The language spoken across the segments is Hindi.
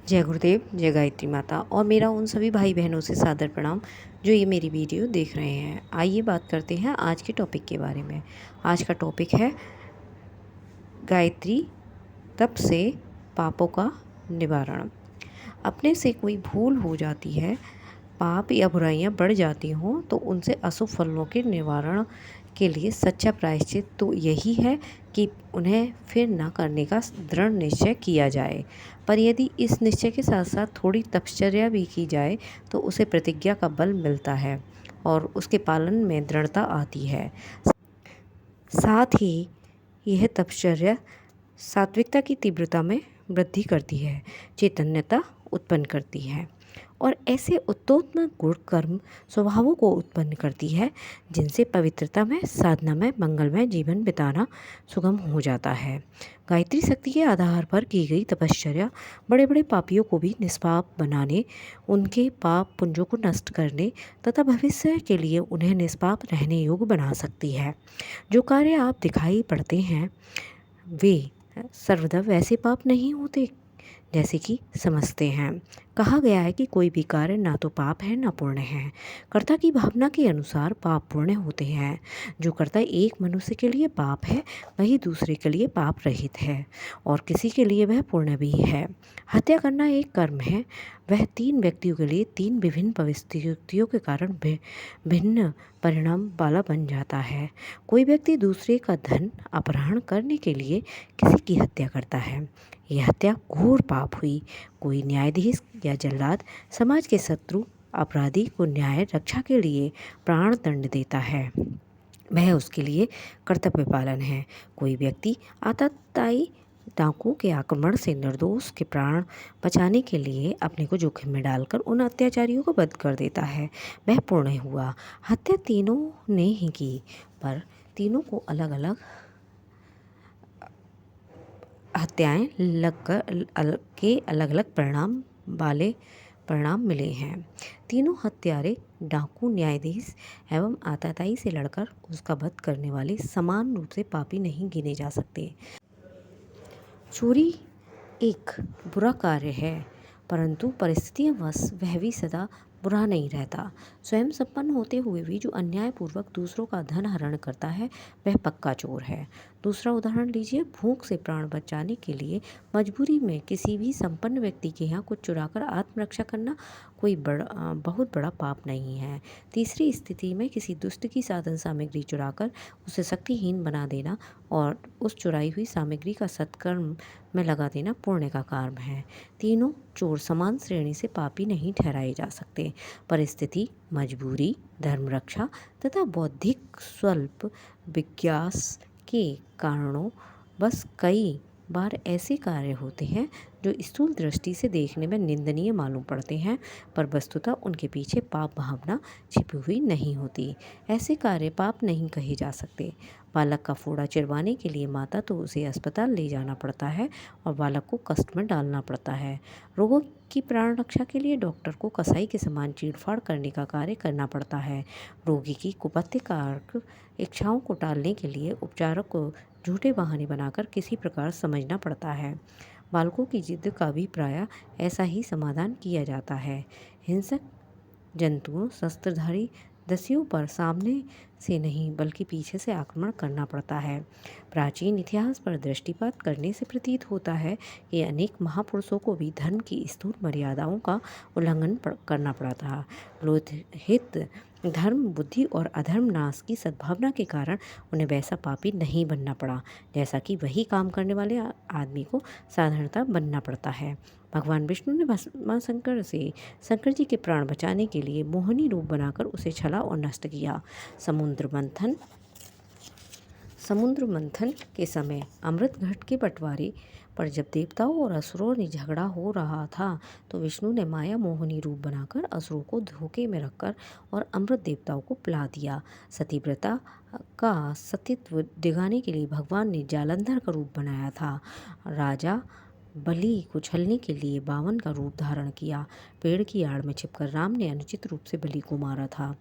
जय गुरुदेव, जय गायत्री माता और मेरा उन सभी भाई बहनों से सादर प्रणाम जो ये मेरी वीडियो देख रहे हैं। आइए बात करते हैं आज के टॉपिक के बारे में। आज का टॉपिक है गायत्री तप से पापों का निवारण। अपने से कोई भूल हो जाती है, पाप या बुराइयां बढ़ जाती हों तो उनसे अशुभ फलों के निवारण के लिए सच्चा प्रायश्चित तो यही है कि उन्हें फिर न करने का दृढ़ निश्चय किया जाए। पर यदि इस निश्चय के साथ साथ थोड़ी तपश्चर्या भी की जाए तो उसे प्रतिज्ञा का बल मिलता है और उसके पालन में दृढ़ता आती है। साथ ही यह तपश्चर्या सात्विकता की तीव्रता में वृद्धि करती है, चैतन्यता उत्पन्न करती है और ऐसे उत्तोत्म गुण कर्म स्वभावों को उत्पन्न करती है जिनसे पवित्रता में, साधना में, मंगलमय जीवन बिताना सुगम हो जाता है। गायत्री शक्ति के आधार पर की गई तपश्चर्या बड़े बड़े पापियों को भी निष्पाप बनाने, उनके पाप पुंजों को नष्ट करने तथा भविष्य के लिए उन्हें निष्पाप रहने योग्य बना सकती है। जो कार्य आप दिखाई पड़ते हैं वे सर्वदा वैसे पाप नहीं होते जैसे कि समझते हैं। कहा गया है कि कोई भी कार्य ना तो पाप है ना पुण्य है। कर्ता की भावना के अनुसार पाप पुण्य होते हैं। जो कर्ता एक मनुष्य के लिए पाप है वही दूसरे के लिए पाप रहित है और किसी के लिए वह पुण्य भी है। हत्या करना एक कर्म है, वह तीन व्यक्तियों के लिए तीन विभिन्न परिस्थितियों के कारण भिन्न परिणाम वाला बन जाता है। कोई व्यक्ति दूसरे का धन अपहरण करने के लिए किसी की हत्या करता है, यह हत्या घोर पाप हुई। कोई न्यायाधीश या जल्लाद समाज के शत्रु अपराधी को न्याय रक्षा के लिए प्राण दंड देता है, वह उसके लिए कर्तव्य पालन है। कोई व्यक्ति आतताई डाकुओं के आक्रमण से निर्दोष के प्राण बचाने के लिए अपने को जोखिम में डालकर उन अत्याचारियों को वध कर देता है, वह पुण्य हुआ। हत्या तीनों ने ही की, पर तीनों को अलग अलग हत्याएं अलग अलग परिणाम मिले हैं। तीनों हत्यारे डाकू, न्यायाधीश एवं आतताई से लड़कर उसका वध करने वाले समान रूप से पापी नहीं गिने जा सकते। चोरी एक बुरा कार्य है, परंतु परिस्थितिवश वह भी सदा बुरा नहीं रहता। स्वयं संपन्न होते हुए भी जो अन्यायपूर्वक दूसरों का धन हरण करता है वह पक्का चोर है। दूसरा उदाहरण लीजिए, भूख से प्राण बचाने के लिए मजबूरी में किसी भी संपन्न व्यक्ति के यहाँ कुछ चुराकर आत्मरक्षा करना कोई बहुत बड़ा पाप नहीं है। तीसरी स्थिति में किसी दुष्ट की साधन सामग्री चुराकर उसे शक्तिहीन बना देना और उस चुराई हुई सामग्री का सत्कर्म में लगा देना पुण्य का काम है। तीनों चोर समान श्रेणी से पापी नहीं ठहराए जा सकते। परिस्थिति, मजबूरी, धर्म रक्षा तथा बौद्धिक स्वल्प विज्ञास के कारणों बस कई बार ऐसे कार्य होते हैं जो स्थूल दृष्टि से देखने में निंदनीय मालूम पड़ते हैं, पर वस्तुतः उनके पीछे पाप भावना छिपी हुई नहीं होती। ऐसे कार्य पाप नहीं कहे जा सकते। बालक का फोड़ा चिरवाने के लिए माता तो उसे अस्पताल ले जाना पड़ता है और बालक को कष्ट में डालना पड़ता है। रोगों की प्राण रक्षा के लिए डॉक्टर को कसाई के समान चीरफाड़ करने का कार्य करना पड़ता है। रोगी की कुपथ्यकारक इच्छाओं को टालने के लिए उपचारक को झूठे बहाने बनाकर किसी प्रकार समझना पड़ता है। बालकों की जिद का भी प्रायः ऐसा ही समाधान किया जाता है। हिंसक जंतुओं, शस्त्रधारी दस्युओं पर सामने से नहीं बल्कि पीछे से आक्रमण करना पड़ता है। प्राचीन इतिहास पर दृष्टिपात करने से प्रतीत होता है कि अनेक महापुरुषों को भी धर्म की स्थूल मर्यादाओं का उल्लंघन करना पड़ा था। लोकहित, धर्म, बुद्धि और अधर्म नाश की सद्भावना के कारण उन्हें वैसा पापी नहीं बनना पड़ा जैसा कि वही काम करने वाले आदमी को साधारणतः बनना पड़ता है। भगवान विष्णु ने भस्मासुर से शंकर जी के प्राण बचाने के लिए मोहिनी रूप बनाकर उसे छला और नष्ट किया। समुद्र मंथन के समय अमृत घट के बंटवारे पर जब देवताओं और असुरों ने झगड़ा हो रहा था तो विष्णु ने माया मोहिनी रूप बनाकर असुरों को धोखे में रखकर और अमृत देवताओं को पिला दिया। सतीव्रता का सतीत्व दिखाने के लिए भगवान ने जालंधर का रूप बनाया था। राजा बलि को छलने के लिए बावन का रूप धारण किया। पेड़ की आड़ में छिपकर राम ने अनुचित रूप से बलि को मारा था।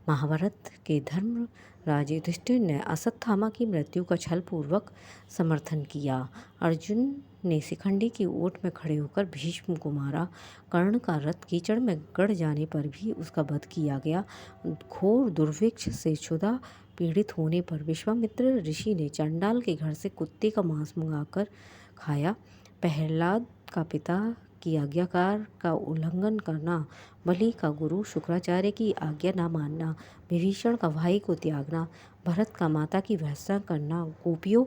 महाभारत के धर्म राजा युधिष्ठिर ने अश्वत्थामा की मृत्यु का छलपूर्वक समर्थन किया। अर्जुन ने शिखंडी की ओट में खड़े होकर भीष्म को मारा। कर्ण का रथ कीचड़ में गड़ जाने पर भी उसका वध किया गया। घोर दुर्भिक्ष से क्षुधा पीड़ित होने पर विश्वामित्र ऋषि ने चंडाल के घर से कुत्ते का मांस मंगाकर खाया। प्रहलाद का पिता की आज्ञाकार का उल्लंघन करना, बलि का गुरु शुक्राचार्य की आज्ञा न मानना, विभीषण का भाई को त्यागना, भरत का माता की भर्त्सना करना, गोपियों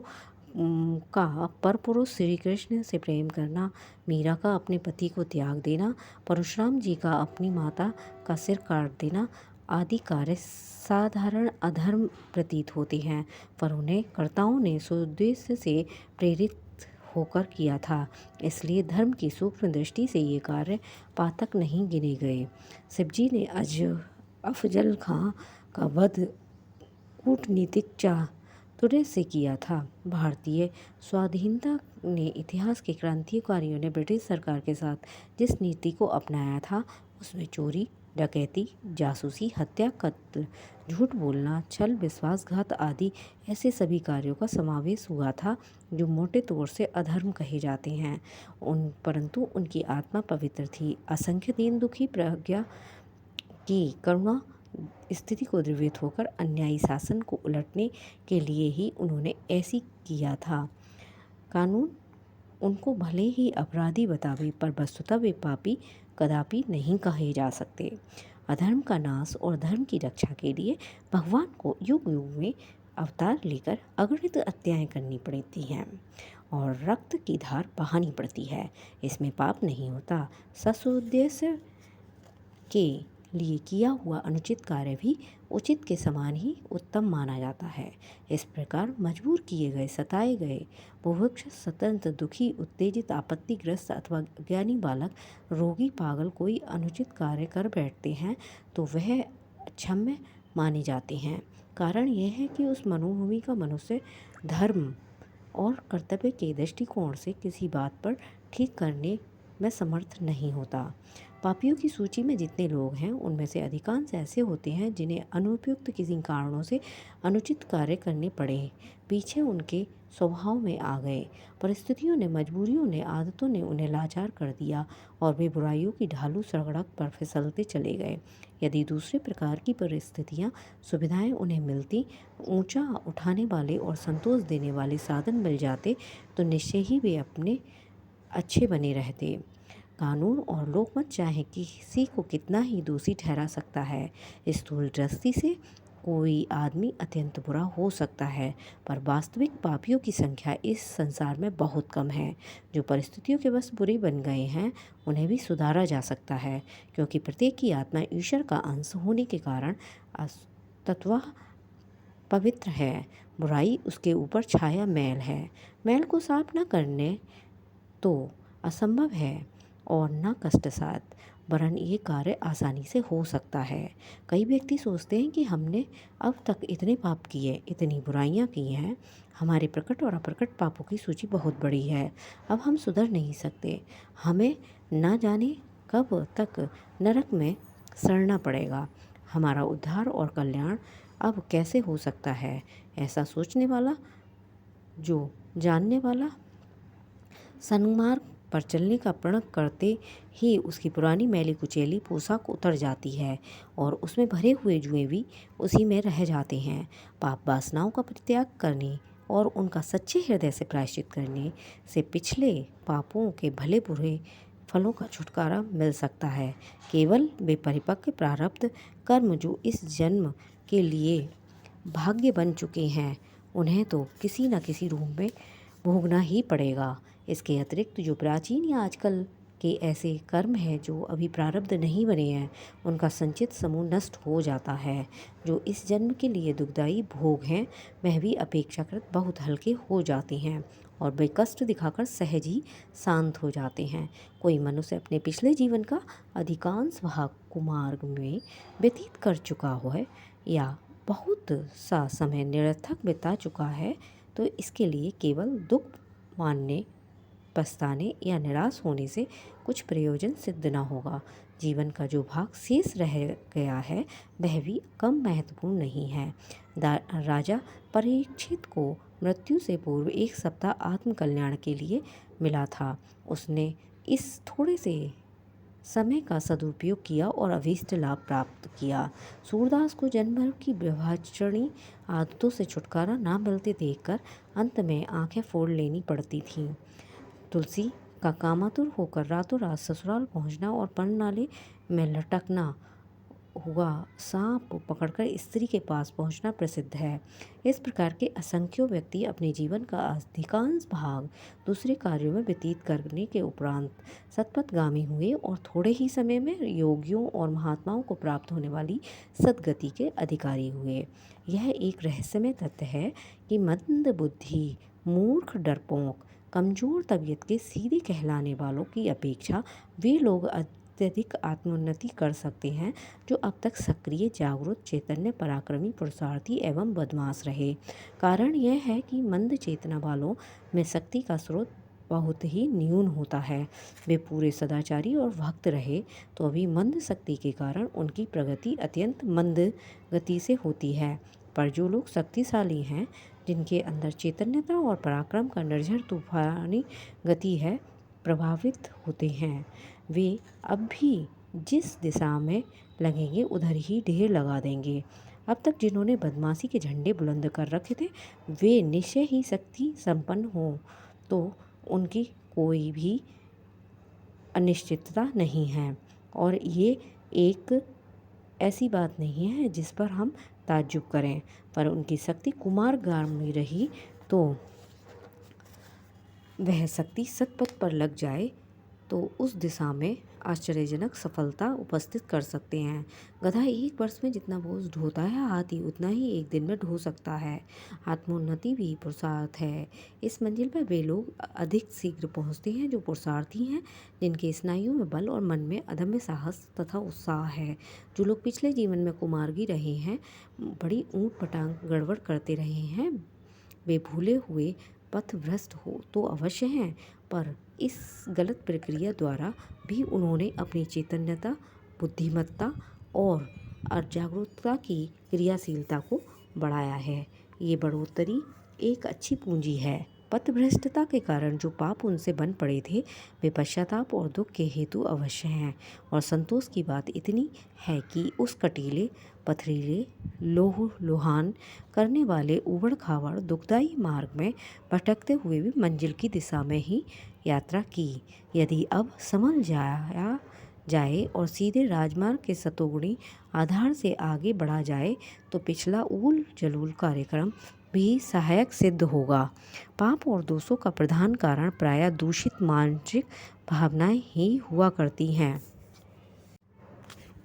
का परपुरुष श्री कृष्ण से प्रेम करना, मीरा का अपने पति को त्याग देना, परशुराम जी का अपनी माता का सिर काट देना आदि कार्य साधारण अधर्म प्रतीत होते हैं, पर उन्हें कर्ताओं ने सुउद्देश्य से प्रेरित होकर किया था, इसलिए धर्म की सूक्ष्म दृष्टि से ये कार्य पातक नहीं गिने गए। शिवजी ने अफजल खां का वध कूटनीतिक चातुर्य से किया था। भारतीय स्वाधीनता ने इतिहास के क्रांतिकारियों ने ब्रिटिश सरकार के साथ जिस नीति को अपनाया था उसमें चोरी, डकैती, जासूसी, हत्या, कत्ल, झूठ बोलना, छल, विश्वासघात आदि ऐसे सभी कार्यों का समावेश हुआ था जो मोटे तौर से अधर्म कहे जाते हैं। परंतु उनकी आत्मा पवित्र थी। असंख्य दीन दुखी प्रज्ञा की करुणा स्थिति को द्रवित होकर अन्यायी शासन को उलटने के लिए ही उन्होंने ऐसी किया था। कानून उनको भले ही अपराधी बतावे, पर वस्तुतः वे पापी कदापि नहीं कहे जा सकते। अधर्म का नाश और धर्म की रक्षा के लिए भगवान को युग युग में अवतार लेकर अगणित हत्याएं करनी पड़ती हैं और रक्त की धार बहानी पड़ती है। इसमें पाप नहीं होता। सदुद्देश्य के लिए किया हुआ अनुचित कार्य भी उचित के समान ही उत्तम माना जाता है। इस प्रकार मजबूर किए गए, सताए गए, बुभुक्ष, स्वतंत्र, दुखी, उत्तेजित, आपत्तिग्रस्त अथवा अज्ञानी बालक, रोगी, पागल कोई अनुचित कार्य कर बैठते हैं तो वह क्षम्य माने जाते हैं। कारण यह है कि उस मनोभूमि का मनुष्य धर्म और कर्तव्य के दृष्टिकोण से किसी बात पर ठीक करने में समर्थ नहीं होता। पापियों की सूची में जितने लोग हैं उनमें से अधिकांश ऐसे होते हैं जिन्हें अनुपयुक्त किसी कारणों से अनुचित कार्य करने पड़े, पीछे उनके स्वभाव में आ गए। परिस्थितियों ने, मजबूरियों ने, आदतों ने उन्हें लाचार कर दिया और वे बुराइयों की ढालू सड़क पर फिसलते चले गए। यदि दूसरे प्रकार की परिस्थितियाँ, सुविधाएं उन्हें मिलती, ऊंचा उठाने वाले और संतोष देने वाले साधन मिल जाते तो निश्चय ही वे अपने अच्छे बने रहते। कानून और लोकमत चाहे किसी को कितना ही दोषी ठहरा सकता है। स्थूल दृष्टि से कोई आदमी अत्यंत बुरा हो सकता है, पर वास्तविक पापियों की संख्या इस संसार में बहुत कम है। जो परिस्थितियों के बस बुरे बन गए हैं उन्हें भी सुधारा जा सकता है, क्योंकि प्रत्येक की आत्मा ईश्वर का अंश होने के कारण तत्वतः पवित्र है। बुराई उसके ऊपर छाया मैल है। मैल को साफ न करने तो असंभव है और न कष्टसाध्य, वरन ये कार्य आसानी से हो सकता है। कई व्यक्ति सोचते हैं कि हमने अब तक इतने पाप किए, इतनी बुराइयां की हैं, हमारे प्रकट और अप्रकट पापों की सूची बहुत बड़ी है, अब हम सुधर नहीं सकते, हमें न जाने कब तक नरक में सड़ना पड़ेगा, हमारा उद्धार और कल्याण अब कैसे हो सकता है। ऐसा सोचने वाला, जो जानने वाला सन्मार्ग पर चलने का प्रण करते ही उसकी पुरानी मैली कुचैली पोशाक उतर जाती है और उसमें भरे हुए जुएं भी उसी में रह जाते हैं। पाप वासनाओं का परित्याग करने और उनका सच्चे हृदय से प्रायश्चित करने से पिछले पापों के भले बुरे फलों का छुटकारा मिल सकता है। केवल वे परिपक्व प्रारब्ध कर्म जो इस जन्म के लिए भाग्य बन चुके हैं उन्हें तो किसी न किसी रूप में भोगना ही पड़ेगा। इसके अतिरिक्त जो प्राचीन या आजकल के ऐसे कर्म हैं जो अभी प्रारब्ध नहीं बने हैं, उनका संचित समूह नष्ट हो जाता है। जो इस जन्म के लिए दुखदायी भोग हैं वह भी अपेक्षाकृत बहुत हल्के हो जाते हैं और वे कष्ट दिखाकर सहज ही शांत हो जाते हैं। कोई मनुष्य अपने पिछले जीवन का अधिकांश भाग कुमार्ग में व्यतीत कर चुका है या बहुत सा समय निरर्थक बिता चुका है तो इसके लिए केवल दुख मानने, पछताने या निराश होने से कुछ प्रयोजन सिद्ध न होगा। जीवन का जो भाग शेष रह गया है वह भी कम महत्वपूर्ण नहीं है। राजा परीक्षित को मृत्यु से पूर्व 1 सप्ताह आत्मकल्याण के लिए मिला था। उसने इस थोड़े से समय का सदुपयोग किया और अभीष्ट लाभ प्राप्त किया। सूरदास को जन्म भर की व्यभिचारिणी आदतों से छुटकारा ना मिलते देखकर अंत में आंखें फोड़ लेनी पड़ती थीं। तुलसी का कामातुर होकर रातों रात ससुराल पहुंचना और पर्णनाले में लटकना हुआ सांप पकड़कर स्त्री के पास पहुंचना प्रसिद्ध है। इस प्रकार के असंख्यों व्यक्ति अपने जीवन का अधिकांश भाग दूसरे कार्यों में व्यतीत करने के उपरांत सतपथगामी हुए और थोड़े ही समय में योगियों और महात्माओं को प्राप्त होने वाली सद्गति के अधिकारी हुए। यह एक रहस्यमय तथ्य है कि मंद बुद्धि, मूर्ख, डरपोक, कमजोर तबीयत के सीधे कहलाने वालों की अपेक्षा वे लोग अत्यधिक आत्मोन्नति कर सकते हैं जो अब तक सक्रिय, जागरूक, चैतन्य, पराक्रमी, पुरुषार्थी एवं बदमाश रहे। कारण यह है कि मंद चेतना वालों में शक्ति का स्रोत बहुत ही न्यून होता है। वे पूरे सदाचारी और भक्त रहे तो भी मंद शक्ति के कारण उनकी प्रगति अत्यंत मंद गति से होती है। पर जो लोग शक्तिशाली हैं, जिनके अंदर चैतन्यता और पराक्रम का निर्झर तूफानी गति है, प्रभावित होते हैं, वे अब भी जिस दिशा में लगेंगे उधर ही ढेर लगा देंगे। अब तक जिन्होंने बदमाशी के झंडे बुलंद कर रखे थे, वे निश्चय ही शक्ति संपन्न हो तो उनकी कोई भी अनिश्चितता नहीं है। और ये एक ऐसी बात नहीं है जिस पर हम ताज्जुब करें, पर उनकी शक्ति कुमारगामी रही तो वह शक्ति सतपथ पर लग जाए तो उस दिशा में आश्चर्यजनक सफलता उपस्थित कर सकते हैं। गधा एक वर्ष में जितना बोझ ढोता है, हाथी उतना ही एक दिन में ढो सकता है। आत्मोन्नति भी पुरुषार्थ है। इस मंजिल पर वे लोग अधिक शीघ्र पहुंचते हैं जो पुरुषार्थी हैं, जिनके स्नायुओं में बल और मन में अदम्य साहस तथा उत्साह है। जो लोग पिछले जीवन में कुमार्गी रहे हैं, बड़ी ऊँट पटांग गड़बड़ करते रहे हैं, वे भूले हुए पथभ्रष्ट हो तो अवश्य हैं, पर इस गलत प्रक्रिया द्वारा भी उन्होंने अपनी चैतन्यता, बुद्धिमत्ता और जागरूकता की क्रियाशीलता को बढ़ाया है। ये बढ़ोतरी एक अच्छी पूंजी है। पथभ्रष्टता के कारण जो पाप उनसे बन पड़े थे, वे पश्चाताप और दुख के हेतु अवश्य हैं। और संतोष की बात इतनी है कि उस कटीले, पथरीले, लोहान करने वाले ऊबड़ खाबड़ दुखदायी मार्ग में भटकते हुए भी मंजिल की दिशा में ही यात्रा की। यदि अब समझ जाए और सीधे राजमार्ग के सतोगुणी आधार से आगे बढ़ा जाए तो पिछला ऊल जलूल कार्यक्रम भी सहायक सिद्ध होगा। पाप और दोषों का प्रधान कारण प्रायः दूषित मानसिक भावनाएं ही हुआ करती हैं।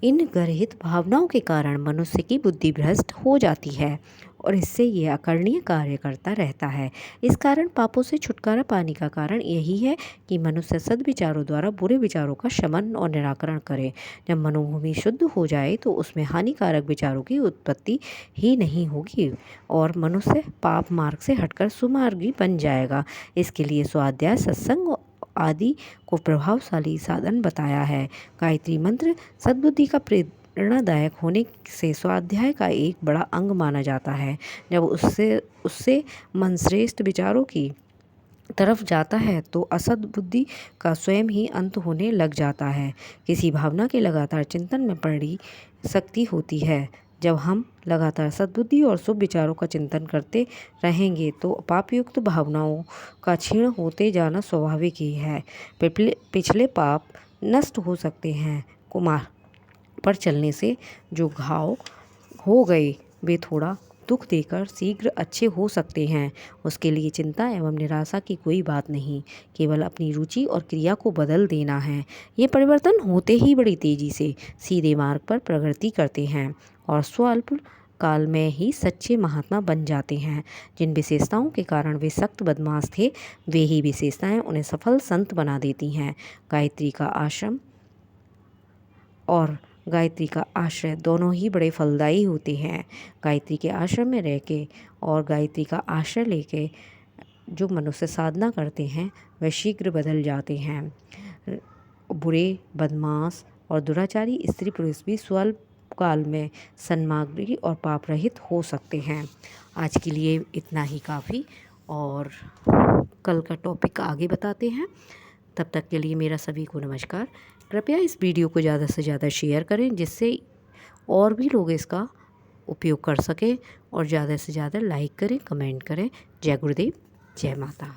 इन गर्हित भावनाओं के कारण मनुष्य की बुद्धि भ्रष्ट हो जाती है और इससे ये अकरणीय कार्य करता रहता है। इस कारण पापों से छुटकारा पाने का कारण यही है कि मनुष्य सद्विचारों द्वारा बुरे विचारों का शमन और निराकरण करे। जब मनोभूमि शुद्ध हो जाए तो उसमें हानिकारक विचारों की उत्पत्ति ही नहीं होगी और मनुष्य पाप मार्ग से हटकर सुमार्गी बन जाएगा। इसके लिए स्वाध्याय, सत्संग आदि को प्रभावशाली साधन बताया है। गायत्री मंत्र सद्बुद्धि का प्रेरणादायक होने से स्वाध्याय का एक बड़ा अंग माना जाता है। जब उससे मन श्रेष्ठ विचारों की तरफ जाता है तो असद्बुद्धि का स्वयं ही अंत होने लग जाता है। किसी भावना के लगातार चिंतन में बड़ी शक्ति होती है। जब हम लगातार सद्बुद्धि और शुभ विचारों का चिंतन करते रहेंगे तो पापयुक्त भावनाओं का क्षीण होते जाना स्वाभाविक ही है। पिछले पाप नष्ट हो सकते हैं। कुमार पर चलने से जो घाव हो गए वे थोड़ा दुख देकर शीघ्र अच्छे हो सकते हैं। उसके लिए चिंता एवं निराशा की कोई बात नहीं, केवल अपनी रुचि और क्रिया को बदल देना है। ये परिवर्तन होते ही बड़ी तेजी से सीधे मार्ग पर प्रगति करते हैं और स्वल्प काल में ही सच्चे महात्मा बन जाते हैं। जिन विशेषताओं के कारण वे सख्त बदमाश थे, वे ही विशेषताएं उन्हें सफल संत बना देती हैं। गायत्री का आश्रम और गायत्री का आश्रय दोनों ही बड़े फलदायी होते हैं। गायत्री के आश्रम में रह के और गायत्री का आश्रय लेके जो मनुष्य साधना करते हैं वह शीघ्र बदल जाते हैं। बुरे, बदमाश और दुराचारी स्त्री पुरुष भी स्वल्प काल में सन्मार्गी और पाप रहित हो सकते हैं। आज के लिए इतना ही काफ़ी और कल का टॉपिक आगे बताते हैं। तब तक के लिए मेरा सभी को नमस्कार। कृपया इस वीडियो को ज़्यादा से ज़्यादा शेयर करें, जिससे और भी लोग इसका उपयोग कर सकें, और ज़्यादा से ज़्यादा लाइक करें, कमेंट करें। जय गुरुदेव, जय माता।